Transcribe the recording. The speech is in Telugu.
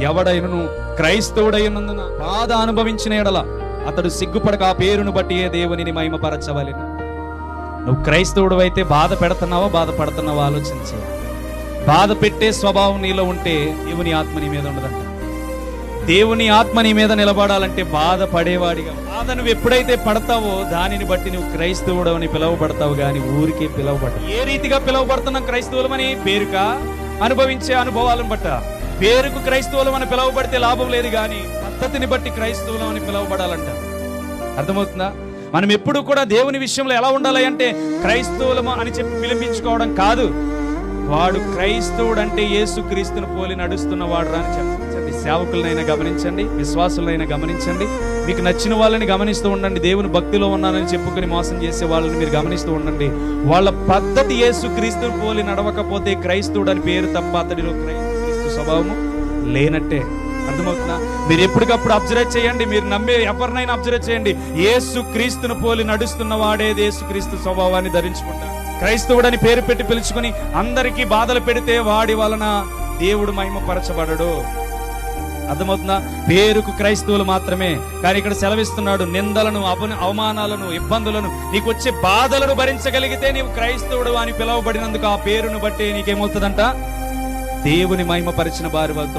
ఎవడైనను క్రైస్తవుడైనందున బాధ అనుభవించిన ఎడల అతడు సిగ్గుపడక ఆ పేరును బట్టి ఏ దేవునిని మహిమపరచవలెను. నువ్వు క్రైస్తవుడు అయితే బాధ పెడుతున్నావా బాధ పడుతున్నావా ఆలోచించే. బాధ పెట్టే స్వభావం నీలో ఉంటే దేవుని ఆత్మ నీ మీద ఉండదంట. దేవుని ఆత్మ నీ మీద నిలబడాలంటే బాధ పడేవాడిగా. బాధ నువ్వు ఎప్పుడైతే పడతావో దానిని బట్టి నువ్వు క్రైస్తవుడు అని పిలువబడతావు గాని ఊరికే పిలువబడతావు. ఏ రీతిగా పిలువబడుతున్నాం క్రైస్తవులమని? పేరుగా అనుభవించే అనుభవాలను బట్ట. పేరుకు క్రైస్తవులం అని పిలువబడితే లాభం లేదు గాని పద్ధతిని బట్టి క్రైస్తవులం అని పిలువబడాలంట. అర్థమవుతుందా? మనం ఎప్పుడు కూడా దేవుని విషయంలో ఎలా ఉండాలి అంటే క్రైస్తవులము అని చెప్పి పిలిపించుకోవడం కాదు. వాడు క్రైస్తవుడు అంటే యేసు క్రీస్తును పోలి నడుస్తున్న వాడు రా అని చెప్పండి. సేవకులనైనా గమనించండి, విశ్వాసులైనా గమనించండి, మీకు నచ్చిన వాళ్ళని గమనిస్తూ ఉండండి. దేవుని భక్తిలో ఉన్నానని చెప్పుకొని మోసం చేసే వాళ్ళని మీరు గమనిస్తూ ఉండండి. వాళ్ళ పద్ధతి యేసు క్రీస్తును పోలి నడవకపోతే క్రైస్తవుడు అని పేరు తప్ప అతడిలో క్రీస్తు స్వభావము లేనట్టే. అర్థమవుతుందా? మీరు ఎప్పటికప్పుడు అబ్జర్వ్ చేయండి. మీరు నమ్మే ఎవరినైనా అబ్జర్వ్ చేయండి. యేసు క్రీస్తును పోలి నడుస్తున్న వాడే యేసు క్రీస్తు స్వభావాన్ని ధరించుకుంటాడు. క్రైస్తవుడని పేరు పెట్టి పిలుచుకుని అందరికీ బాధలు పెడితే వాడి వలన దేవుడు మహిమపరచబడడు. అర్థమవుతుందా? పేరుకు క్రైస్తవులు మాత్రమే. కానీ ఇక్కడ సెలవిస్తున్నాడు, నిందలను, అవమానాలను, ఇబ్బందులను, నీకు వచ్చే బాధలను భరించగలిగితే నీవు క్రైస్తవుడు అని పిలువబడినందుకు ఆ పేరును బట్టి నీకేమవుతుందంట? దేవుని మహిమపరిచిన వారి వద్ద